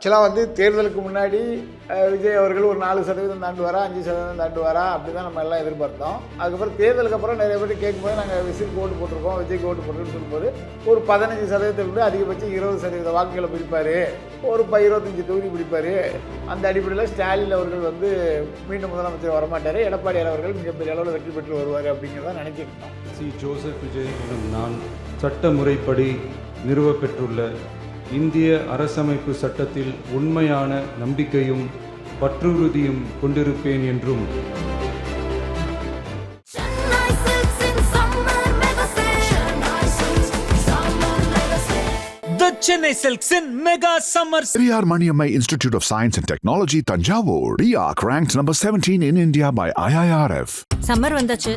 ஆக்சுவலாக தேர்தலுக்கு முன்னாடி விஜய் அவர்கள் ஒரு 4% தாண்டுவாரா, 5% தாண்டுவாரா, அப்படி தான் நம்ம எல்லாம் எதிர்பார்த்தோம். அதுக்கப்புறம் தேர்தலுக்கு அப்புறம் நிறைய பேர் கேட்கும்போது நாங்கள் விசிலுக்கு ஓட்டு போட்டிருக்கோம், விஜய்க்கு ஓட்டு போட்டிருக்கோன்னு சொல்லும்போது ஒரு 15% அதிகபட்சம் 20% வாக்குகளை பிடிப்பார், ஒரு 25 தொகுதி பிடிப்பார். அந்த அடிப்படையில் ஸ்டாலின் அவர்கள் மீண்டும் முதலமைச்சர் வரமாட்டார், எடப்பாடியார் அவர்கள் மிகப்பெரிய அளவில் வெற்றி பெற்று வருவார் அப்படிங்கிறத நினைச்சிருக்கோம். ஜோசப் விஜய் எனும் நான் சட்ட முறைப்படி நிறுவப்பெற்றுள்ள இந்திய அரசமைப்பு சட்டத்தில் உண்மையான நம்பிக்கையும் பற்றுறுதியும் கொண்டிருப்பேன் என்றும் The Chennai Silks in Mega Summer Periyar Maniammai Institute of Science and Technology, Tanjavur. RIAC ranked number 17 in India by IIRF. Summer வந்தாச்சு.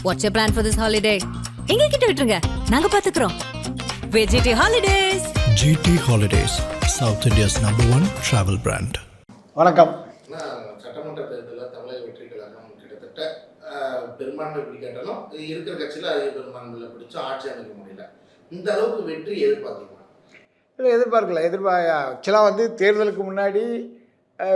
What's your plan for this holiday? எங்க கிட்ட விட்டுருங்க, நாங்க பாத்துக்கிறோம். VGT Holidays. GT Holidays, South India's #1 travel brand. வணக்கம். சட்டமன்ற தேர்தலில் தமிழக வெற்றி கழகம் கிட்டத்தட்ட பெரும்பான்மை பிடிக்காட்டாலும் இருக்கிற கட்சியில் அதிக பெரும்பான்மையில் பிடிச்சி ஆட்சி அமைக்க முடியல. இந்த அளவுக்கு வெற்றி எதிர்பார்த்தீங்களா? இல்லை, எதிர்பார்க்கல. ஆக்சுவலாக தேர்தலுக்கு முன்னாடி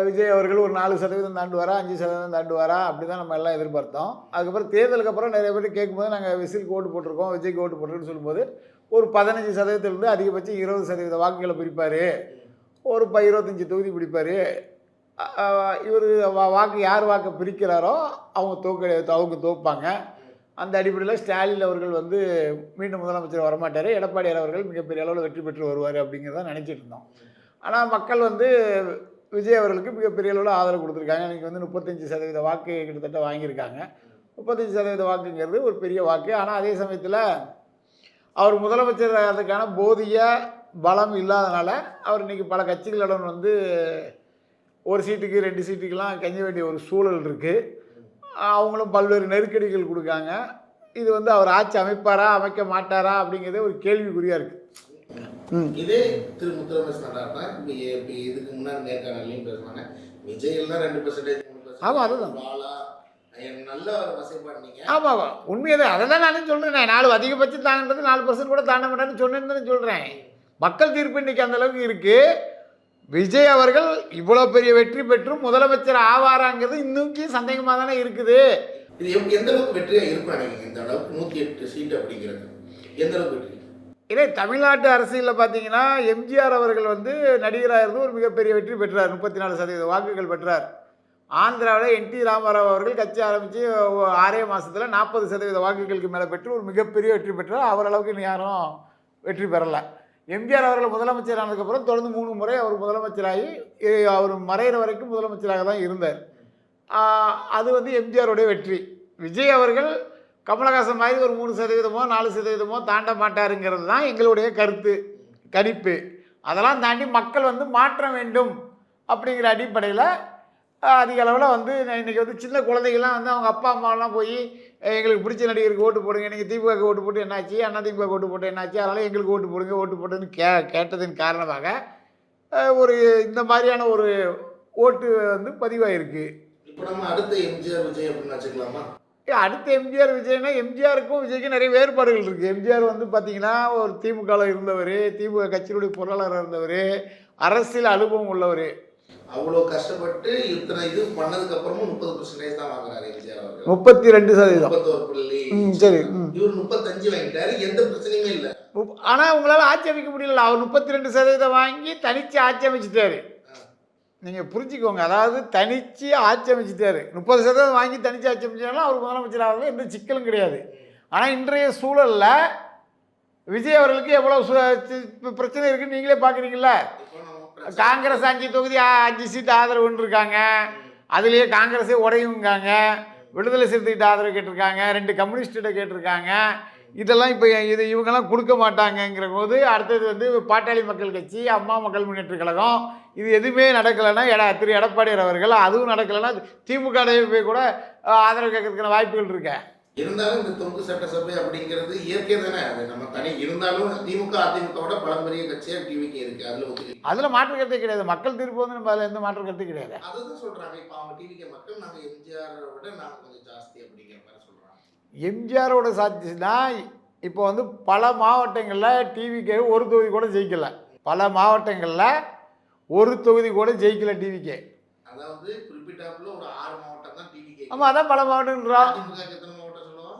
விஜய் அவர்கள் ஒரு 4% தாண்டுவாரா, 5% தாண்டுவாரா, அப்படி தான் நம்ம எல்லாம் எதிர்பார்த்தோம். அதுக்கப்புறம் தேர்தலுக்கு அப்புறம் நிறைய பேர் கேட்கும்போது நாங்கள் விசிலுக்கு ஓட்டு போட்டிருக்கோம், விஜய்க்கு ஓட்டு போட்டிருக்கோன்னு சொல்லும்போது ஒரு 15% அதிகபட்சம் 20% வாக்குகளை பிடிப்பார், ஒரு 25 தொகுதி பிடிப்பார். இவர் வாக்கு யார் வாக்கை பிரிக்கிறாரோ அவங்க தோப்பாங்க. அந்த அடிப்படையில் ஸ்டாலின் அவர்கள் மீண்டும் முதலமைச்சர் வரமாட்டார், எடப்பாடியார் அவர்கள் மிகப்பெரிய அளவில் வெற்றி பெற்று வருவார் அப்படிங்கிறத நினச்சிட்டு இருந்தோம். ஆனால் மக்கள் விஜய் அவர்களுக்கு மிகப்பெரிய அளவில் ஆதரவு கொடுத்துருக்காங்க. இன்றைக்கி 35% வாக்கு கிட்டத்தட்ட வாங்கியிருக்காங்க. 35% வாக்குங்கிறது ஒரு பெரிய வாக்கு. ஆனால் அதே சமயத்தில் அவர் முதலமைச்சர் அதுக்கான போதிய பலம் இல்லாதனால அவர் இன்றைக்கி பல கட்சிகளிடம் ஒரு சீட்டுக்கு 2 சீட்டுக்கெல்லாம் கெஞ்ச வேண்டிய ஒரு சூழல் இருக்குது. அவங்களும் பல்வேறு நெருக்கடிகள் கொடுக்காங்க. இது அவர் ஆட்சி அமைப்பாரா அமைக்க மாட்டாரா அப்படிங்கிறதே ஒரு கேள்விக்குறியாக இருக்குது. இதே திரு முத்துரமேஷ் நல்லாருன்னா இப்போ இதுக்கு முன்னாடி நேர்காணலையும் பேசுவாங்க, விஜய் எல்லாம் 2%, 3%. ஆமாம், அதுதான் நல்ல வசைப்பாடுனீங்க. ஆமாம், உண்மையை தான். அதை தான் நானும் சொல்கிறேன். 4 அதிகபட்சம் தாண்டது 4% கூட தாண்ட மாட்டான்னு சொன்னேன்னு சொல்கிறேன். மக்கள் தீர்ப்பு இன்றைக்கி அந்தளவுக்கு இருக்குது. விஜய் அவர்கள் இவ்வளோ பெரிய வெற்றி பெற்றும் முதலமைச்சர் ஆவாராங்கிறது இன்னும் சந்தேகமாக தானே இருக்குது. இது எந்த அளவுக்கு வெற்றியாக இருக்கும் நினைக்கிறீங்க? இந்த அளவுக்கு 108 சீட்டு அப்படிங்கிறது எந்த அளவுக்கு வெற்றி? இதே தமிழ்நாட்டு அரசியலில் பார்த்தீங்கன்னா எம்ஜிஆர் அவர்கள் நடிகராக இருந்து ஒரு மிகப்பெரிய வெற்றி பெற்றார், 34% வாக்குகள் பெற்றார். ஆந்திராவில் NT ராமாராவ் அவர்கள் கட்சி ஆரம்பித்து 6 மாதத்தில் 40% வாக்குகளுக்கு மேலே பெற்று ஒரு மிகப்பெரிய வெற்றி பெற்றார். அவர் அளவுக்கு இன்னும் யாரும் வெற்றி பெறலை. எம்ஜிஆர் அவர்கள் முதலமைச்சர் ஆனதுக்கப்புறம் தொடர்ந்து 3 முறை அவர் முதலமைச்சராகி அவர் மறைகிற வரைக்கும் முதலமைச்சராக தான் இருந்தார். அது எம்ஜிஆருடைய வெற்றி. விஜய் அவர்கள் கமலஹாசன் மாதிரி ஒரு 3%, 4% தாண்ட மாட்டாருங்கிறது தான் எங்களுடைய கணிப்பு. அதெல்லாம் தாண்டி மக்கள் மாற்றம் வேண்டும் அப்படிங்கிற அடிப்படையில் அதிக அளவில் இன்றைக்கி சின்ன குழந்தைகள்லாம் அவங்க அப்பா அம்மாவெலாம் போய் எங்களுக்கு பிடிச்ச நடிகருக்கு ஓட்டு போடுங்க, நீங்கள் திமுக ஓட்டு போட்டு என்னாச்சு, அண்ணா திமுக ஓட்டு போட்டு என்னாச்சு, அதனால் எங்களுக்கு ஓட்டு போடுங்க, ஓட்டு போட்டுன்னு கேட்டதன் காரணமாக ஒரு இந்த மாதிரியான ஒரு ஓட்டு பதிவாயிருக்கு. இப்போ நம்ம அடுத்த எம்ஜிஆர் விஜய் அப்படின்னு வச்சுக்கலாமா? அடுத்த எம்ஜிஆர் விஜய்னா எம்ஜிஆருக்கும் விஜய்க்கும் நிறைய வேறுபாடுகள் இருக்குது. எம்ஜிஆர் பார்த்தீங்கன்னா ஒரு திமுகவில் இருந்தவர், திமுக கட்சியினுடைய பொருளாளராக இருந்தவர், அரசியல் அனுபவம் உள்ளவர். அவ்வளோ கஷ்டப்பட்டு இத்தனை இது பண்ணதுக்கு அப்புறமும் 30% தான் வாங்குறாரு எம்ஜிஆர் அவர்கள். 32%. 31. சரி, இவர் 35 வாங்கிட்டாரு, எந்த பிரச்சனையுமே இல்லை. ஆனால் உங்களால் ஆட்சி அமைக்க முடியல. அவர் 32% வாங்கி தனித்து ஆட்சி அமைச்சிட்டாரு. நீங்கள் புரிஞ்சுக்கோங்க, அதாவது தனித்து ஆட்சி அமைச்சிட்டாரு. 30% வாங்கி தனித்து ஆட்சி அமைச்சாலும் அவர் முதலமைச்சராக எந்த சிக்கலும் கிடையாது. ஆனால் இன்றைய சூழலில் விஜய் அவர்களுக்கு எவ்வளோ பிரச்சனை இருக்குன்னு நீங்களே பார்க்குறீங்கள. காங்கிரஸ் 5 தொகுதி 5 சீட்டு ஆதரவுன்னு இருக்காங்க, அதுலேயே காங்கிரஸே உடையுங்காங்க, விடுதலை சிறுத்தைகிட்ட ஆதரவு கேட்டிருக்காங்க, 2 கம்யூனிஸ்ட்டிட்ட கேட்டிருக்காங்க. இதெல்லாம் இப்போ இவங்கெல்லாம் கொடுக்க மாட்டாங்கங்கிற போது அடுத்தது பாட்டாளி மக்கள் கட்சி, அம்மா மக்கள் முன்னேற்ற கழகம், இது எதுவுமே நடக்கலைன்னா திரு எடப்பாடியார் அவர்கள், அதுவும் நடக்கலைன்னா திமுக போய் கூட ஆதரவு கேட்கறதுக்கான வாய்ப்புகள் இருக்கு. இருந்தாலும் இந்த தொங்கு சட்டசபை அப்படிங்கிறது இயற்கை தானே. அது நம்ம தனி இருந்தாலும் திமுக அதிமுகவோட பழம்பெரிய கட்சியாக டிவிக்கு இருக்குது. அதில் மாற்று கருத்தே கிடையாது. மக்கள் தீர்ப்பு நம்ம அதில் எந்த மாற்று கருத்து கிடையாது. அதுதான் சொல்கிறாங்க. இப்போ அவங்க டிவிக்கு மக்கள் நாங்கள் எம்ஜிஆரை விட நாங்கள் கொஞ்சம் ஜாஸ்தி அப்படிங்கிற மாதிரி சொல்கிறாங்க. எம்ஜிஆரோட சாட்சினா இப்போ பல மாவட்டங்களில் டிவிக்கு ஒரு தொகுதி கூட ஜெயிக்கலை. பல மாவட்டங்களில் ஒரு தொகுதி கூட ஜெயிக்கல டிவிக்கே. அதாவது குறிப்பிட்டாப்புல ஒரு 6 மாவட்டம் தான் டிவி. ஆமாம், அதான் பல மாவட்டம்ன்றோம். அதிமுகக்கு எத்தனை மாவட்டம் சொல்லுவோம்?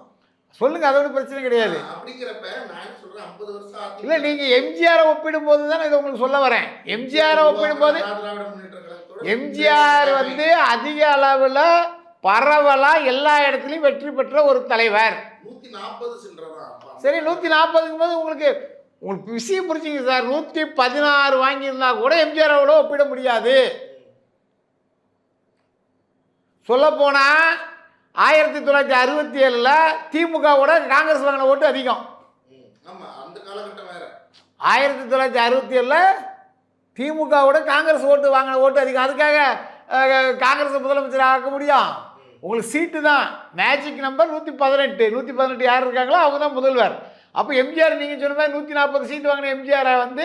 சொல்லுங்கள், அதோட பிரச்சனை கிடையாது. அப்படிங்கிறப்ப நான் என்ன சொல்கிறேன், 50 வருஷம் இல்லை, நீங்கள் எம்ஜிஆரை ஒப்பிடும் போது தான் இதை உங்களுக்கு சொல்ல வரேன். எம்ஜிஆரை ஒப்பிடும் போது எம்ஜிஆர் வந்து அதிக அளவில் பரவலாக எல்லா இடத்துலையும் வெற்றி பெற்ற ஒரு தலைவர். 140 சில்லறதான். சரி, 140க்கும் போது உங்களுக்கு விஷயம் புரிஞ்சுங்க சார். 116 வாங்கியிருந்தா கூட எம்ஜிஆரோட ஒப்பிட முடியாது. சொல்லப்போனால் 1967 திமுகவோட காங்கிரஸ் வாங்கின ஓட்டு அதிகம். ஆமாம், அந்த காலகட்டம் வேற. 1967 திமுகவோட காங்கிரஸ் வாங்கின ஓட்டு அதிகம். அதுக்காக காங்கிரஸ் முதலமைச்சர் ஆக்க முடியும்? உங்களுக்கு சீட்டு தான் மேஜிக் நம்பர். 118 யார் இருக்காங்களோ அவங்க தான் முதல்வர். அப்போ எம்ஜிஆர் நீங்கள் சொன்ன மாதிரி 140 சீட்டு வாங்கின எம்ஜிஆரை வந்து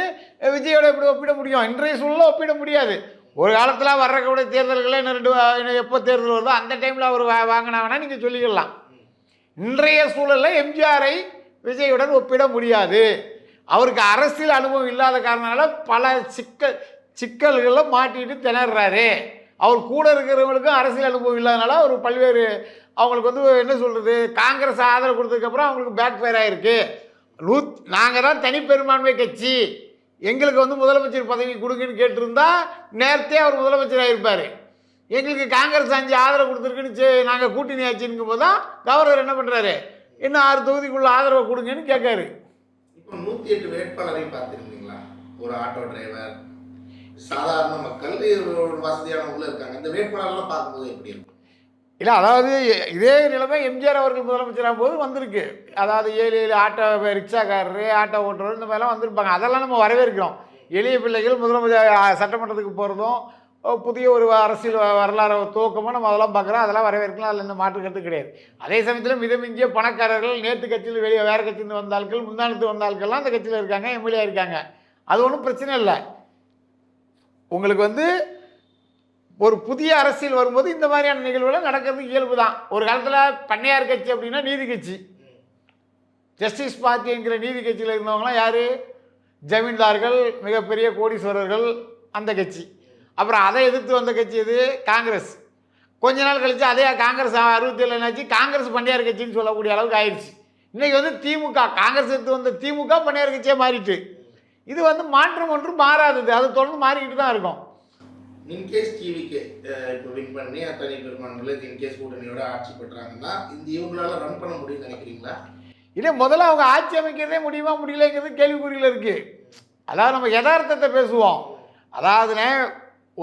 விஜயோட எப்படி ஒப்பிட முடியும்? இன்றைய சூழலில் ஒப்பிட முடியாது. ஒரு காலத்தில் வர்றக்கூடிய தேர்தல்களில் இன்னும் எப்போ தேர்தல் வருதோ அந்த டைமில் அவர் வாங்கினாங்கன்னா நீங்கள் சொல்லிக்கலாம். இன்றைய சூழலில் எம்ஜிஆரை விஜயுடன் ஒப்பிட முடியாது. அவருக்கு அரசியல் அனுபவம் இல்லாத காரணனால பல சிக்கல்களில் மாட்டிட்டு திணறாரு. அவர் கூட இருக்கிறவங்களுக்கும் அரசியல் அனுபவம் இல்லாதனால அவர் பல்வேறு அவங்களுக்கு வந்து என்ன சொல்கிறது, காங்கிரஸ் ஆதரவு கொடுத்ததுக்கப்புறம் அவங்களுக்கு பேக் ஃபயர் ஆகிருக்கு. நாங்கள் தான் தனிப்பெரும்பான்மை கட்சி, எங்களுக்கு வந்து முதலமைச்சர் பதவி கொடுங்கன்னு கேட்டிருந்தா நேரத்தே அவர் முதலமைச்சர் ஆகிருப்பார். எங்களுக்கு காங்கிரஸ் 5 ஆதரவு கொடுத்துருக்குன்னு நாங்கள் கூட்டணி ஆச்சுங்கும் போது தான் கவர்னர் என்ன பண்ணுறாரு, இன்னும் 6 தொகுதிக்குள்ள ஆதரவை கொடுங்கன்னு கேட்காரு. இப்போ 108 வேட்பாளரை பார்த்துருந்தீங்களா? ஒரு ஆட்டோ டிரைவர், சாதாரண மக்கள், ஒரு வசதியானவங்களும் இருக்காங்க. இந்த வேட்பாளர்லாம் பார்க்கும்போது எப்படி இருக்கும்? இல்லை, அதாவது இதே நிலைமை எம்ஜிஆர் அவர்கள் முதலமைச்சராக போது வந்திருக்கு. அதாவது 7 ஆட்டோ ரிக்ஷாக்காரரு, ஆட்டோ ஓட்டுறவர் இந்த மாதிரிலாம் வந்திருப்பாங்க. அதெல்லாம் நம்ம வரவேற்கிறோம். எளிய பிள்ளைகள் முதலமைச்சர் சட்டமன்றத்துக்கு போகிறதும் புதிய ஒரு அரசியல் வரலாறு துவக்கமாக நம்ம அதெல்லாம் பார்க்குறோம். அதெல்லாம் வரவேற்கலாம். அதில் இந்த மாற்று கருத்து கிடையாது. அதே சமயத்தில் மிதமிஞ்சிய பணக்காரர்கள், நேற்று கட்சியில் வெளியே வேறு கட்சியிருந்து வந்த ஆட்கள், முந்தானத்து வந்த ஆட்கள்லாம் அந்த கட்சியில் இருக்காங்க, எம்எல்ஏ இருக்காங்க. அது ஒன்றும் பிரச்சனை இல்லை. உங்களுக்கு வந்து ஒரு புதிய அரசியல் வரும்போது இந்த மாதிரியான நிகழ்வுகள் நடக்கிறது இயல்பு தான். ஒரு காலத்தில் பண்ணையார் கட்சி அப்படின்னா நீதி கட்சி, ஜஸ்டிஸ் பார்ட்டி என்கிற நீதி கட்சியில் இருந்தவங்களாம் யார்? ஜமீன்தார்கள், மிகப்பெரிய கோடீஸ்வரர்கள், அந்த கட்சி. அப்புறம் அதை எதிர்த்து வந்த கட்சி எது? காங்கிரஸ். கொஞ்ச நாள் கழிச்சு அதே காங்கிரஸ் 67 என்னாச்சு, காங்கிரஸ் பண்ணையார் கட்சின்னு சொல்லக்கூடிய அளவுக்கு ஆயிடுச்சு. இன்றைக்கி வந்து திமுக, காங்கிரஸ் எடுத்து வந்த திமுக பண்ணையார் கட்சியாக மாறிட்டு. இது வந்து மாற்றம் ஒன்றும் மாறாதது, அது தொடர்ந்து மாறிக்கிட்டு தான் இருக்கும். இன்கேஸ் டிவிக்கு இப்போ வின் பண்ணி தனி பெரும்பான்மையில் இன்கேஸ் கூட்டணியோட ஆட்சி பெற்றாங்கன்னா இவங்களால ரன் பண்ண முடியும்னு நினைக்கிறீங்களா? இல்லை, முதல்ல அவங்க ஆட்சி அமைக்கிறதே முடியுமா முடியலைங்கிறது கேள்விக்குறியில் இருக்குது. அதாவது நம்ம யதார்த்தத்தை பேசுவோம். அதாவதுனே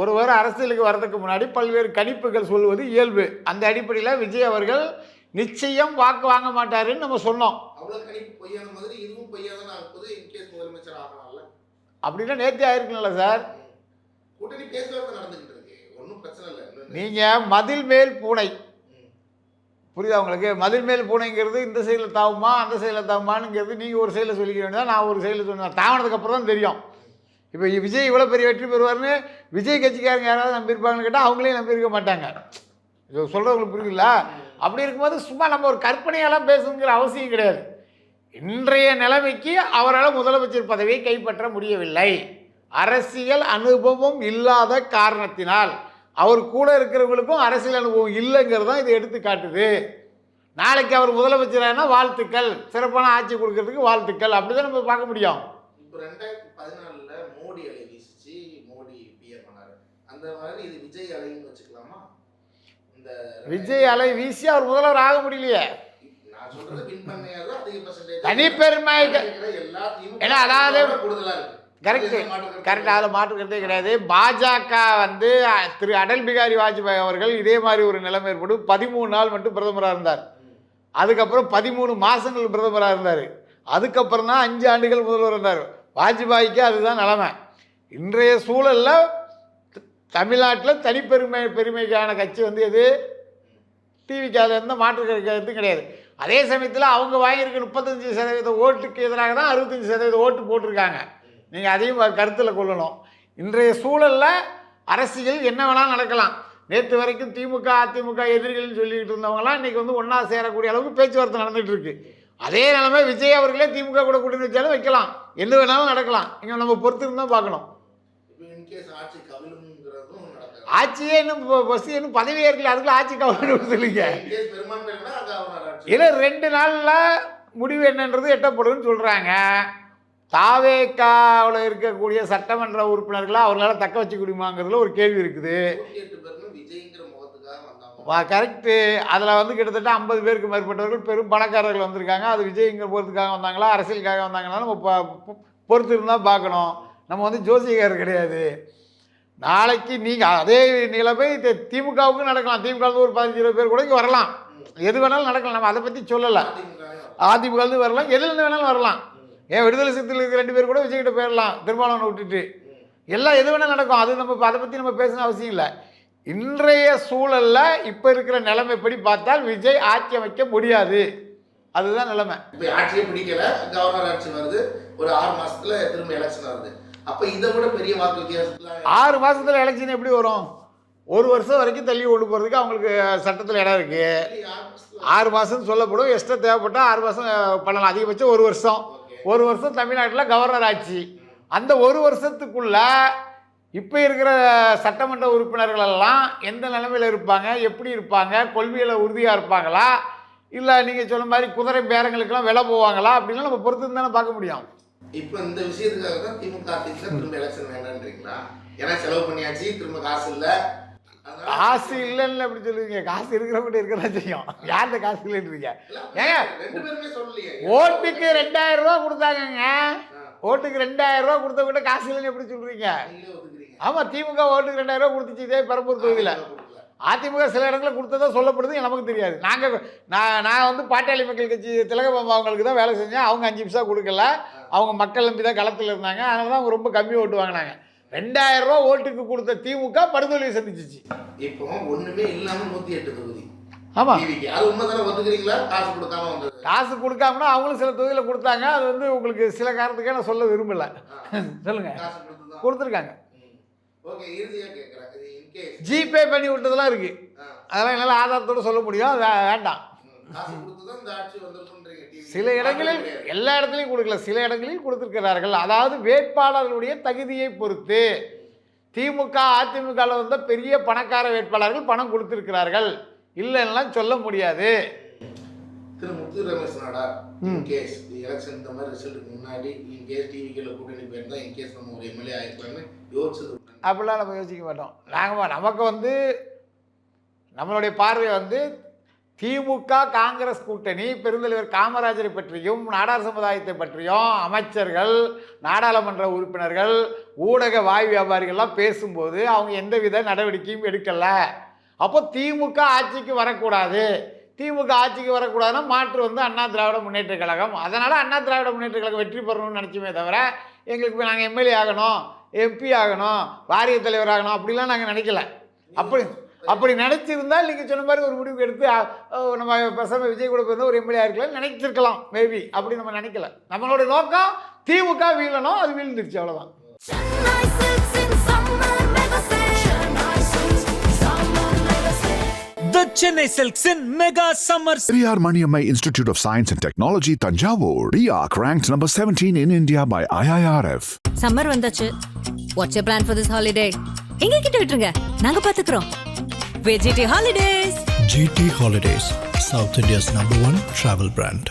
ஒருவர் அரசியலுக்கு வர்றதுக்கு முன்னாடி பல்வேறு கணிப்புகள் சொல்வது இயல்பு. அந்த அடிப்படையில் விஜய் அவர்கள் நிச்சயம் வாக்கு வாங்க மாட்டாருன்னு நம்ம சொன்னோம். அவ்வளோ கணிப்பு பொய்யான மாதிரி இதுவும் பொய்யாதான் ஆகும்போது இன்கேஸ் முதலமைச்சர் ஆகலாம்ல. அப்படின்னா நேற்றே ஆயிருக்குல்ல சார். கூட்டணி பேச்சுவார்த்தை நடந்துகிட்டு இருக்கு, ஒன்றும் பிரச்சனை இல்லை. நீங்கள் மதில் மேல் பூனை, புரியுதா உங்களுக்கு? மதில் மேல் பூனைங்கிறது இந்த சைடில் தாவுமா அந்த சைடில் தாவுமானுங்கிறது நீங்கள் ஒரு சைடில் சொல்லிக்க வேண்டியதான், நான் ஒரு சைடில் சொன்னேன். தாவனதுக்கு அப்புறம் தான் தெரியும். இப்போ விஜய் இவ்வளோ பெரிய வெற்றி பெறுவார்னு விஜய் கட்சிக்காரங்க யாராவது நம்பியிருப்பாங்கன்னு கேட்டால் அவங்களே நம்பியிருக்க மாட்டாங்க. இது சொல்கிறவங்களுக்கு புரியுங்களா? அப்படி இருக்கும்போது சும்மா நம்ம ஒரு கற்பனையெல்லாம் பேசணுங்கிற அவசியம் கிடையாது. இன்றைய நிலைமைக்கு அவரால் முதலமைச்சர் பதவியை கைப்பற்ற முடியவில்லை. அரசியல் அனுபவம் இல்லாத காரணத்தினால் அவர் கூட இருக்கிறவங்களுக்கும் அரசியல் அனுபவம் இல்லைங்கிறது தான் இதை எடுத்து காட்டுது. நாளைக்கு அவர் முதலமைச்சரானா வாழ்த்துக்கள், சிறப்பான ஆட்சி கொடுக்கறதுக்கு வாழ்த்துக்கள், அப்படி தான் நம்ம பார்க்க முடியும். இப்போ 2014 மோடி அலை வீசிச்சு, மோடி பிஎம் ஆனார். அந்த மாதிரி இது விஜய் அலைன்னு வச்சுக்கலாமா? இந்த விஜய் அலை வீசி அவர் முதல்வர் ஆக முடியலையே. நான் சொல்றது வின் பண்ணையாவது அதிக பர்சன்டேஜ் தனிப்பெருமை எல்லாத்தையும் ஏன்னா அதாவது கூடுதலாக இருக்குது. கரெக்ட், அதில் மாற்றுக்கிறதே கிடையாது. பாஜக வந்து திரு அடல் பிகாரி வாஜ்பாய் அவர்கள் இதே மாதிரி ஒரு நிலைமை ஏற்படும் 13 நாள் மட்டும் பிரதமராக இருந்தார். அதுக்கப்புறம் 13 மாதங்கள் பிரதமராக இருந்தார். அதுக்கப்புறம் தான் 5 ஆண்டுகள் முதல்வர் இருந்தார். வாஜ்பாய்க்கு அதுதான் நிலைமை. இன்றைய சூழலில் தமிழ்நாட்டில் பெருமைக்கான கட்சி வந்து எது? டிவிக்கு. அதில் எந்த மாற்று கருத்து கிடையாது. அதே சமயத்தில் அவங்க வாங்கியிருக்க 35% ஓட்டுக்கு எதிராக தான் 65% ஓட்டு போட்டிருக்காங்க. நீங்கள் அதையும் கருத்தில் கொள்ளணும். இன்றைய சூழலில் அரசியல் என்ன வேணாலும் நடக்கலாம். நேற்று வரைக்கும் திமுக அதிமுக எதிரிகள்னு சொல்லிக்கிட்டு இருந்தவங்களாம் இன்றைக்கி வந்து ஒன்றா சேரக்கூடிய அளவுக்கு பேச்சுவார்த்தை நடந்துகிட்டு இருக்கு. அதே நிலைமை விஜய் அவர்களே திமுக கூட கூட்டணி வச்சாலும் வைக்கலாம், எது வேணாலும் நடக்கலாம். இங்கே நம்ம பொறுத்து இருந்தால் பார்க்கணும். இப்போ இன்கேஸ் ஆட்சி கவிழுங்கிறதும் நடக்காது. ஆட்சியே இன்னும் ஃபஸ்ட்டு இன்னும் பதவி ஏற்கல, அதுக்குள்ள ஆட்சி கவர்மெண்ட் சொல்லுங்க. இன்கேஸ் பெரும்பான்மை இல்லைன்னா கவர்னர் ஆட்சி. ஏன்னா 2 நாளில் முடிவு என்னன்றது எட்டப்படுதுன்னு சொல்கிறாங்க. தாவேக்காவில் இருக்கக்கூடிய சட்டமன்ற உறுப்பினர்களை அவர்களால் தக்க வச்சுக்க முடியுமாங்கிறதுல ஒரு கேள்வி இருக்குது. 108 பேருமே விஜய்ங்கிற முகத்துக்காக வந்தாங்க. கரெக்டு. அதில் வந்து கிட்டத்தட்ட 50 பேருக்கு மேற்பட்டவர்கள் பெரும் பணக்காரர்கள் வந்திருக்காங்க. அது விஜய்ங்கிற போகிறதுக்காக வந்தாங்களா, அரசியலுக்காக வந்தாங்களா, நம்ம பொறுத்து இருந்தால் பார்க்கணும். நம்ம வந்து ஜோசியக்காரர் கிடையாது. நாளைக்கு நீங்கள் அதே நிலைமை திமுகவுக்கு நடக்கலாம். திமுக ஒரு 15-20 பேர் கூட இங்கே வரலாம். எது வேணாலும் நடக்கலாம். நம்ம அதை பற்றி சொல்லலை. அதிமுக வரலாம், எதுலேருந்து வேணாலும் வரலாம். ஏன் விடுதலை சிறுத்தைகள் இருக்கிற 2 பேர் கூட விஜய்கிட்ட போயிடலாம், திருமாவளவனை விட்டுட்டு. எல்லாம் எது வேணால் நடக்கும். அது நம்ம அதை பற்றி நம்ம பேசணும் அவசியம் இல்லை. இன்றைய சூழலில் இப்போ இருக்கிற நிலைமைப்படி பார்த்தால் விஜய் ஆட்சி அமைக்க முடியாது. அதுதான் நிலைமை. இப்போ ஆட்சியே பிடிக்கல, கவர்னர் ஆட்சி வருது, ஒரு 6 மாசத்துல திரும்ப எலெக்ஷன் வருது. அப்போ இதை விட பெரிய வாக்கு வித்தியாசத்துல 6 மாதத்தில் எலெக்ஷன் எப்படி வரும்? 1 வருஷம் வரைக்கும் தள்ளி கொண்டு போகிறதுக்கு அவங்களுக்கு சட்டத்தில் இடம் இருக்குது. 6 மாதம்னு சொல்லப்படும். எக்ஸ்ட்ரா தேவைப்பட்டால் 6 மாதம் பண்ணலாம். அதிகபட்சம் 1 வருஷம். 1 வருஷம் தமிழ்நாட்டில் கவர்னர் ஆட்சி. அந்த 1 வருஷத்துக்குள்ள இப்போ இருக்கிற சட்டமன்ற உறுப்பினர்கள் எல்லாம் எந்த நிலைமையில் இருப்பாங்க, எப்படி இருப்பாங்க, கொள்கையில் உறுதியாக இருப்பாங்களா, இல்லை நீங்கள் சொன்ன மாதிரி குதிரை பேரங்களுக்கெல்லாம் விலை போவாங்களா அப்படின்லாம் நம்ம பொறுத்து தானே பார்க்க முடியும். இப்போ இந்த விஷயத்துக்காக தான் திமுக ஆட்சியில் திரும்ப எலெக்ஷன் வேண்டான்றீங்களா? ஏன்னா செலவு பண்ணியாச்சு, திரும்ப காசு இல்லை. காசு இல்லைன்னு எப்படி சொல்லுவீங்க? காசு இருக்கிறவங்க இருக்கதான் செய்யும். யார்கிட்ட காசு இல்லைன்றீங்க? ஏங்க 2 பேருமே சொல்லலையே. ஓட்டுக்கு 2000 ரூபா கொடுத்தாங்கங்க. ஓட்டுக்கு 2000 ரூபா கொடுத்தவங்கிட்ட காசு இல்லைன்னு எப்படி சொல்றீங்க? ஆமாம், திமுக ஓட்டுக்கு 2000 ரூபா கொடுத்துச்சு இதே பெரம்பூர் தொகுதியில். அதிமுக சில இடங்களில் கொடுத்ததா சொல்லப்படுது, நமக்கு தெரியாது. நான் வந்து பாட்டாளி மக்கள் கட்சி திலகபாமா அவங்களுக்கு தான் வேலை செஞ்சேன். அவங்க 5 பைசா கொடுக்கல. அவங்க மக்கள் நம்பி தான் களத்தில் இருந்தாங்க. அதனால தான் அவங்க ரொம்ப கம்மி ஓட்டு வாங்கினாங்க. 2000 ரூபா ஓட்டுக்கு கொடுத்த திமுக படுதோல்வியை சந்திச்சிச்சு. இப்போ ஒண்ணுமே இல்லாம 108 தொகுதி. ஆமாம், அது உண்மைதானே? ஒத்துக்கிறீங்களா? காசு கொடுக்காம வந்தது. காசு கொடுக்காமனா அவங்களும் சில தொகுதியில் கொடுத்தாங்க. அது வந்து உங்களுக்கு சில காரணத்துக்கே நான் சொல்ல விரும்பலை. சொல்லுங்க. காசு கொடுத்துதான் கொடுத்துருக்காங்க. ஓகே, இறுதியாக கேட்குறேன். இன்கேஸ் ஜிபே பண்ணி விட்டதெல்லாம் இருக்குது. அதெல்லாம் என்னால் ஆதாரத்தோடு சொல்ல முடியும். அது வேண்டாம். காசு கொடுத்து தான் இந்த ஆட்சி வந்திருக்குன்றீங்க. சில இடங்களில், எல்லா இடத்துலையும் கொடுக்கல, சில இடங்களில் கொடுத்துருக்கிறார்கள். அதாவது வேட்பாளர்களுடைய தகுதியை பொறுத்து திமுக அதிமுகவில் வந்த பெரிய பணக்கார வேட்பாளர்கள் பணம் கொடுத்துருக்கிறார்கள். இல்லைன்னா சொல்ல முடியாது. திரு முத்து ரமேஷ் நாடார், இன்கேஸ் எலெக்ஷன் இந்த மாதிரி ரிசல்ட்டுக்கு முன்னாடி இன்கேஸ் டிவிக்கில் கூட்டணி போயிருந்தா இன்கேஸ் நம்ம ஒரு எம்எல்ஏ ஆகிருக்கலாம்னு யோசிச்சது? அப்படிலாம் நம்ம யோசிக்க மாட்டோம். நமக்கு வந்து நம்மளுடைய பார்வை வந்து திமுக காங்கிரஸ் கூட்டணி பெருந்தலைவர் காமராஜரை பற்றியும் நாடார் சமுதாயத்தை பற்றியும் அமைச்சர்கள், நாடாளுமன்ற உறுப்பினர்கள், ஊடக வாய் வியாபாரிகள்லாம் பேசும்போது அவங்க எந்தவித நடவடிக்கையும் எடுக்கலை. அப்போ திமுக ஆட்சிக்கு வரக்கூடாது. திமுக ஆட்சிக்கு வரக்கூடாதுன்னா மாற்று வந்து அண்ணா திராவிட முன்னேற்ற கழகம். அதனால் அண்ணா திராவிட முன்னேற்ற கழகம் வெற்றி பெறணும்னு நினச்சுமே தவிர எங்களுக்கு போய் நாங்கள் எம்எல்ஏ ஆகணும், எம்பி ஆகணும், வாரிய தலைவர் ஆகணும் அப்படிலாம் நாங்கள் நினைக்கல. அப்படி நினச்சிருந்தால் நீங்கள் சொன்ன மாதிரி ஒரு முடிவு எடுத்து நம்ம பேசாமல் விஜய் கூட போயிருந்தோம் ஒரு எம்எல்ஏ இருக்கலாம் நினைச்சிருக்கலாம் மேபி. அப்படி நம்ம நினைக்கல. நம்மளோட நோக்கம் திமுக வீழணும். அது வீழ்ந்துருச்சு, அவ்வளோதான். The Chennai Silks in Mega Summer. Periyar Maniammai Institute of Science and Technology, Tanjavur. RIAC ranked number 17 in India by IIRF. Summer வந்தாச்சு. What's your plan for this holiday? எங்க கிட்ட விட்டுருங்க, நாங்க பாத்துக்கிறோம். VGT Holidays. GT Holidays, South India's #1 travel brand.